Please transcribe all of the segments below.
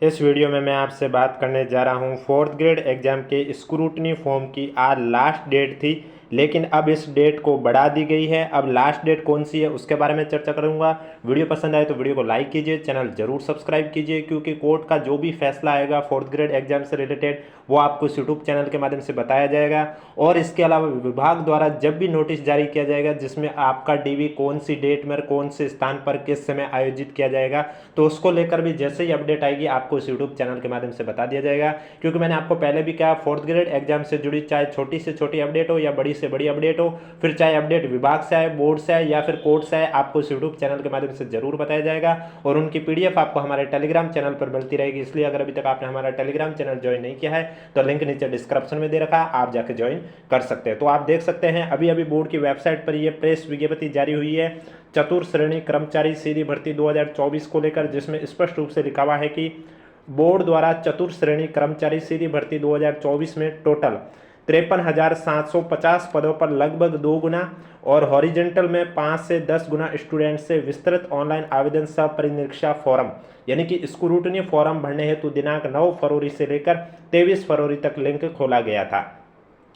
इस वीडियो में मैं आपसे बात करने जा रहा हूँ फोर्थ ग्रेड एग्जाम के स्क्रूटनी फॉर्म की। आज लास्ट डेट थी, लेकिन अब इस डेट को बढ़ा दी गई है। अब लास्ट डेट कौन सी है उसके बारे में चर्चा करूँगा। वीडियो पसंद आए तो वीडियो को लाइक कीजिए, चैनल जरूर सब्सक्राइब कीजिए, क्योंकि कोर्ट का जो भी फैसला आएगा फोर्थ ग्रेड एग्जाम से रिलेटेड वो आपको इस यूट्यूब चैनल के माध्यम से बताया जाएगा। और इसके अलावा विभाग द्वारा जब भी नोटिस जारी किया जाएगा जिसमें आपका डीवी कौन सी डेट में कौन से स्थान पर किस समय आयोजित किया जाएगा, तो उसको लेकर भी जैसे ही अपडेट आएगी आपको इस यूट्यूब चैनल के माध्यम से बता दिया जाएगा। क्योंकि मैंने आपको पहले भी कहा, फोर्थ ग्रेड एग्जाम से जुड़ी चाहे छोटी से छोटी अपडेट हो या बड़ी से बड़ी अपडेट हो, फिर चाहे अपडेट विभाग से आए, बोर्ड से आए या फिर कोर्ट से आए, आपको इस यूट्यूब चैनल के माध्यम से जरूर बताया जाएगा। और उनकी पीडीएफ आपको हमारे टेलीग्राम चैनल पर मिलती रहेगी। इसलिए अगर अभी तक आपने हमारा टेलीग्राम चैनल ज्वाइन नहीं किया है तो लिंक नीचे डिस्क्रिप्शन में दे रखा है, आप जाके ज्वाइन कर सकते हैं। तो आप देख सकते हैं अभी अभी बोर्ड की वेबसाइट पर यह प्रेस विज्ञप्ति जारी हुई है चतुर्थ श्रेणी कर्मचारी सीधी भर्ती 2024 को लेकर, जिसमें स्पष्ट रूप से लिखा हुआ है कि बोर्ड द्वारा चतुर्थ श्रेणी कर्मचारी सीधी भर्ती 2024 में टोटल 53,750 पदों पर लगभग 2 गुना और हॉरिजेंटल में 5 से 10 गुना स्टूडेंट से विस्तृत ऑनलाइन आवेदन सह परिनिरीक्षा फॉर्म यानी कि स्क्रूटनी फॉर्म भरने हेतु दिनांक 9 फरवरी से लेकर 23 फरवरी तक लिंक खोला गया था।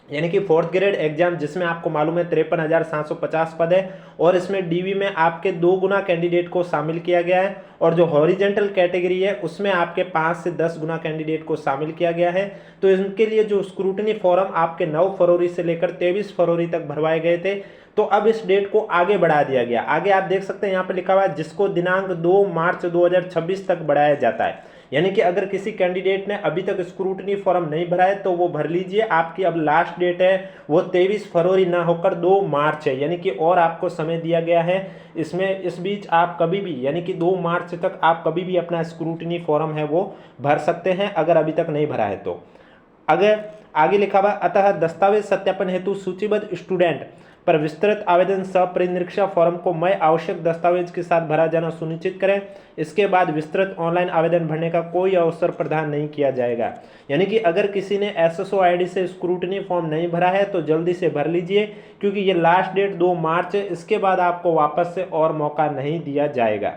यानी कि फोर्थ ग्रेड एग्जाम जिसमें आपको मालूम है 53,750 पद है और इसमें डीवी में आपके 2 गुना कैंडिडेट को शामिल किया गया है और जो हॉरिजेंटल कैटेगरी है उसमें आपके 5 से 10 गुना कैंडिडेट को शामिल किया गया है। तो इनके लिए जो स्क्रूटनी फॉर्म आपके 9 फरवरी से लेकर 23 फरवरी तक भरवाए गए थे, तो अब इस डेट को आगे बढ़ा दिया गया। आगे आप देख सकते हैं यहाँ पर लिखा हुआ है जिसको दिनांक 2 मार्च 2026 तक बढ़ाया जाता है। यानी कि अगर किसी कैंडिडेट ने अभी तक स्क्रूटनी फॉर्म नहीं भरा है तो वो भर लीजिए। आपकी अब लास्ट डेट है वो 23 फरवरी ना होकर 2 मार्च है, यानी कि और आपको समय दिया गया है। इसमें इस बीच आप कभी भी यानी कि 2 मार्च तक आप कभी भी अपना स्क्रूटनी फॉर्म है वो भर सकते हैं अगर अभी तक नहीं भरा है तो। अगर आगे लिखा हुआ अतः दस्तावेज सत्यापन हेतु सूचीबद्ध स्टूडेंट पर विस्तृत आवेदन सह परिनिरीक्षा फॉर्म को मय आवश्यक दस्तावेज के साथ भरा जाना सुनिश्चित करें। इसके बाद विस्तृत ऑनलाइन आवेदन भरने का कोई अवसर प्रदान नहीं किया जाएगा। यानी कि अगर किसी ने एसएसओ आईडी से स्क्रूटनी फॉर्म नहीं भरा है तो जल्दी से भर लीजिए, क्योंकि ये लास्ट डेट 2 मार्च है। इसके बाद आपको वापस से और मौका नहीं दिया जाएगा।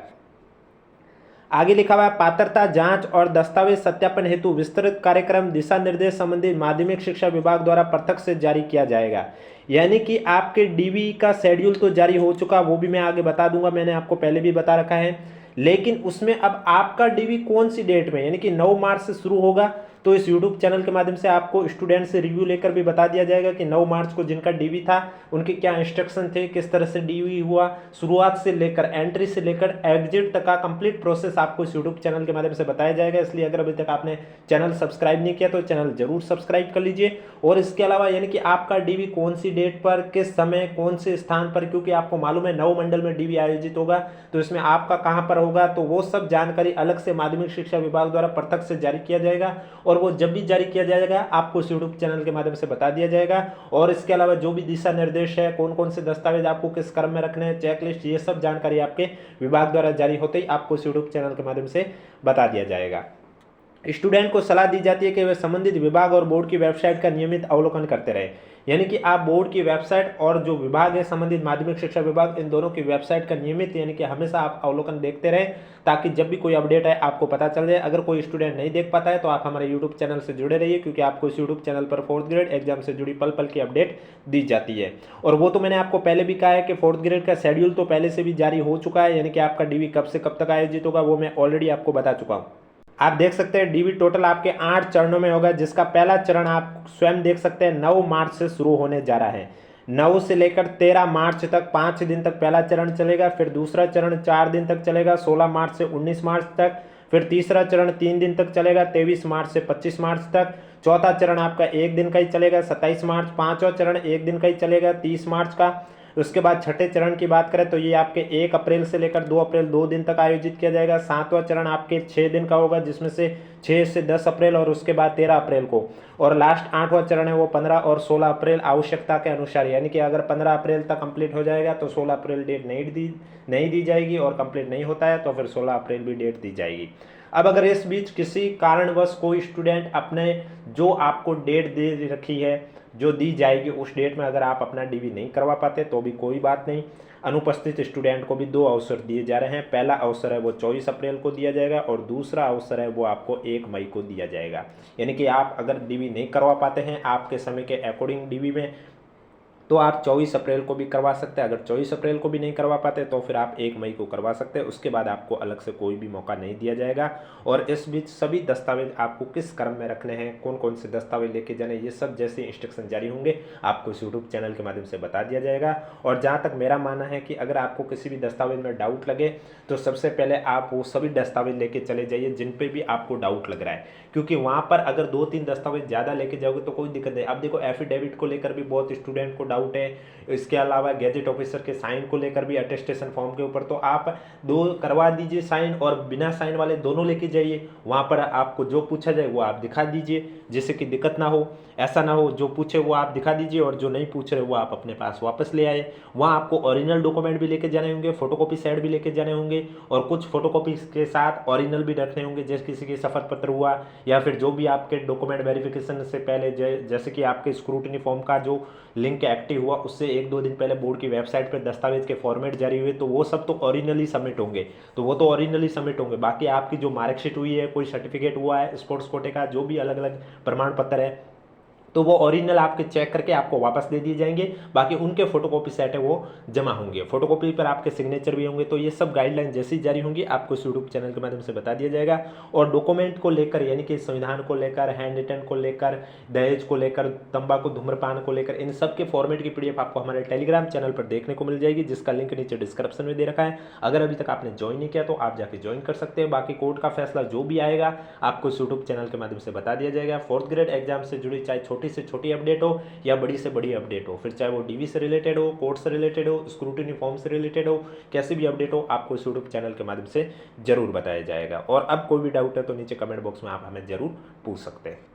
आगे लिखा हुआ है पात्रता जांच और दस्तावेज सत्यापन हेतु विस्तृत कार्यक्रम दिशा निर्देश संबंधी माध्यमिक शिक्षा विभाग द्वारा पृथक से जारी किया जाएगा। यानी कि आपके डीवी का शेड्यूल तो जारी हो चुका, वो भी मैं आगे बता दूंगा, मैंने आपको पहले भी बता रखा है। लेकिन उसमें अब आपका डीवी कौन सी डेट में यानी कि 9 मार्च से शुरू होगा, तो इस यूट्यूब चैनल के माध्यम से आपको स्टूडेंट से रिव्यू लेकर भी बता दिया जाएगा कि 9 मार्च को जिनका डीवी था उनके क्या इंस्ट्रक्शन थे, किस तरह से डीवी हुआ, शुरुआत से लेकर एंट्री से लेकर एग्जिट तक का कंप्लीट प्रोसेस आपको इस यूट्यूब चैनल के माध्यम से बताया जाएगा। इसलिए अगर अभी तक आपने चैनल सब्सक्राइब नहीं किया तो चैनल जरूर सब्सक्राइब कर लीजिए। और इसके अलावा यानी कि आपका डीवी कौन सी डेट पर, किस समय, कौन से स्थान पर, क्योंकि आपको मालूम है 9 मंडल में डीवी आयोजित होगा, तो इसमें आपका कहां पर होगा, तो वो सब जानकारी अलग से माध्यमिक शिक्षा विभाग द्वारा पृथक से जारी किया जाएगा। और वो जब भी जारी किया जाएगा आपको इस यूट्यूब चैनल के माध्यम से बता दिया जाएगा। और इसके अलावा जो भी दिशा निर्देश है, कौन कौन से दस्तावेज आपको किस क्रम में रखने हैं, चेकलिस्ट, ये सब जानकारी आपके विभाग द्वारा जारी होते ही आपको इस यूट्यूब चैनल के माध्यम से बता दिया जाएगा। स्टूडेंट को सलाह दी जाती है कि वे संबंधित विभाग और बोर्ड की वेबसाइट का नियमित अवलोकन करते रहे। यानी कि आप बोर्ड की वेबसाइट और जो विभाग है संबंधित माध्यमिक शिक्षा विभाग, इन दोनों की वेबसाइट का नियमित यानी कि हमेशा आप अवलोकन देखते रहें, ताकि जब भी कोई अपडेट है आपको पता चल जाए। अगर कोई स्टूडेंट नहीं देख पाता है तो आप हमारे यूट्यूब चैनल से जुड़े रहिए, क्योंकि आपको इस यूट्यूब चैनल पर फोर्थ ग्रेड एग्जाम से जुड़ी पल पल की अपडेट दी जाती है। और वो तो मैंने आपको पहले भी कहा है कि फोर्थ ग्रेड का शेड्यूल तो पहले से भी जारी हो चुका है, यानी कि आपका डीवी कब से कब तक आयोजित होगा वो मैं ऑलरेडी आपको बता चुका हूँ। आप देख सकते हैं डीवी टोटल आपके 8 चरणों में होगा, जिसका पहला चरण आप स्वयं देख सकते हैं 9 मार्च से शुरू होने जा रहा है। 9 से लेकर 13 मार्च तक 5 दिन तक पहला चरण चलेगा। फिर दूसरा चरण 4 दिन तक चलेगा, 16 मार्च से 19 मार्च तक। फिर तीसरा चरण 3 दिन तक चलेगा, 23 मार्च से 25 मार्च तक। चौथा चरण आपका 1 दिन का ही चलेगा, 27 मार्च। पांचवा चरण 1 दिन का ही चलेगा, 30 मार्च का। उसके बाद छठे चरण की बात करें तो ये आपके 1 अप्रैल से लेकर 2 अप्रैल 2 दिन तक आयोजित किया जाएगा। सातवां चरण आपके 6 दिन का होगा, जिसमें से 6 से 10 अप्रैल और उसके बाद 13 अप्रैल को। और लास्ट 8वां चरण है वो 15 और 16 अप्रैल आवश्यकता के अनुसार, यानी कि अगर 15 अप्रैल तक कंप्लीट हो जाएगा तो 16 अप्रैल डेट नहीं दी जाएगी, और कंप्लीट नहीं होता है तो फिर 16 अप्रैल भी डेट दी जाएगी। अब अगर इस बीच किसी कारणवश कोई स्टूडेंट अपने जो आपको डेट दे रखी है, जो दी जाएगी उस डेट में अगर आप अपना डीवी नहीं करवा पाते तो भी कोई बात नहीं, अनुपस्थित स्टूडेंट को भी 2 अवसर दिए जा रहे हैं। पहला अवसर है वो 24 अप्रैल को दिया जाएगा और दूसरा अवसर है वो आपको 1 मई को दिया जाएगा। यानी कि आप अगर डीवी नहीं करवा पाते हैं आपके समय के अकॉर्डिंग डीवी में, तो आप 24 अप्रैल को भी करवा सकते हैं। अगर 24 अप्रैल को भी नहीं करवा पाते तो फिर आप 1 मई को करवा सकते हैं, उसके बाद आपको अलग से कोई भी मौका नहीं दिया जाएगा। और इस बीच सभी दस्तावेज आपको किस क्रम में रखने हैं, कौन कौन से दस्तावेज लेके जाने, ये सब जैसे इंस्ट्रक्शन जारी होंगे आपको इस यूट्यूब चैनल के माध्यम से बता दिया जाएगा। और जहाँ तक मेरा मानना है कि अगर आपको किसी भी दस्तावेज में डाउट लगे तो सबसे पहले आप वो सभी दस्तावेज लेके चले जाइए जिन पे भी आपको डाउट लग रहा है, क्योंकि वहाँ पर अगर 2-3 दस्तावेज ज़्यादा लेके जाओगे तो कोई दिक्कत नहीं। अब देखो एफिडेविट को लेकर भी बहुत स्टूडेंट को डाउट है, इसके अलावा गैजेट ऑफिसर के साइन को लेकर भी अटेस्टेशन फॉर्म के ऊपर, तो आप 2 करवा दीजिए साइन और बिना साइन वाले दोनों लेके जाइए। वहाँ पर आपको जो पूछा जाए वो आप दिखा दीजिए जिससे कि दिक्कत ना हो। ऐसा ना हो जो पूछे वो आप दिखा दीजिए और जो नहीं पूछ रहे वो आप अपने पास वापस ले आए। वहाँ आपको ओरिजिनल डॉक्यूमेंट भी लेके जाने होंगे, फोटोकॉपी साइड भी लेके जाने होंगे और कुछ फोटोकॉपी के साथ ओरिजिनल भी रखने होंगे, जैसे किसी की शपथ पत्र हुआ या फिर जो भी आपके डॉक्यूमेंट वेरिफिकेशन से पहले जैसे कि आपके स्क्रूटनी फॉर्म का जो लिंक एक्टिव हुआ उससे 1-2 दिन पहले बोर्ड की वेबसाइट पर दस्तावेज के फॉर्मेट जारी हुए, तो वो सब तो ओरिजिनली सबमिट होंगे, तो वो तो ओरिजिनली सबमिट होंगे। बाकी आपकी जो मार्कशीट हुई है, कोई सर्टिफिकेट हुआ है स्पोर्ट्स कोटे का, जो भी अलग अलग प्रमाण पत्र है, तो वो ओरिजिनल आपके चेक करके आपको वापस दे दिए जाएंगे। बाकी उनके फोटोकॉपी सेट है वो जमा होंगे, फोटोकॉपी पर आपके सिग्नेचर भी होंगे। तो ये सब गाइडलाइन जैसी जारी होंगी आपको इस यूट्यूब चैनल के माध्यम से बता दिया जाएगा। और डॉक्यूमेंट को लेकर यानी कि संविधान को लेकर, हैंड रिटन को लेकर, दहेज को लेकर, तंबाकू धूम्रपान को लेकर, इन सब के फॉर्मेट की पीडीएफ आपको हमारे टेलीग्राम चैनल पर देखने को मिल जाएगी, जिसका लिंक नीचे डिस्क्रिप्शन में दे रखा है। अगर अभी तक आपने ज्वाइन नहीं किया तो आप जाके ज्वाइन कर सकते हैं। बाकी कोर्ट का फैसला जो भी आएगा आपको इस यूट्यूब चैनल के माध्यम से बता दिया जाएगा। 4th ग्रेड एग्जाम से जुड़ी चाहे छोटी से छोटी अपडेट हो या बड़ी से बड़ी अपडेट हो, फिर चाहे वो डीवी से रिलेटेड हो, कोर्ट से रिलेटेड हो, स्क्रूटिनी फॉर्म से रिलेटेड हो, कैसे भी अपडेट हो आपको इस यूट्यूब चैनल के माध्यम से जरूर बताया जाएगा। और अब कोई भी डाउट है तो नीचे कमेंट बॉक्स में आप हमें जरूर पूछ सकते हैं।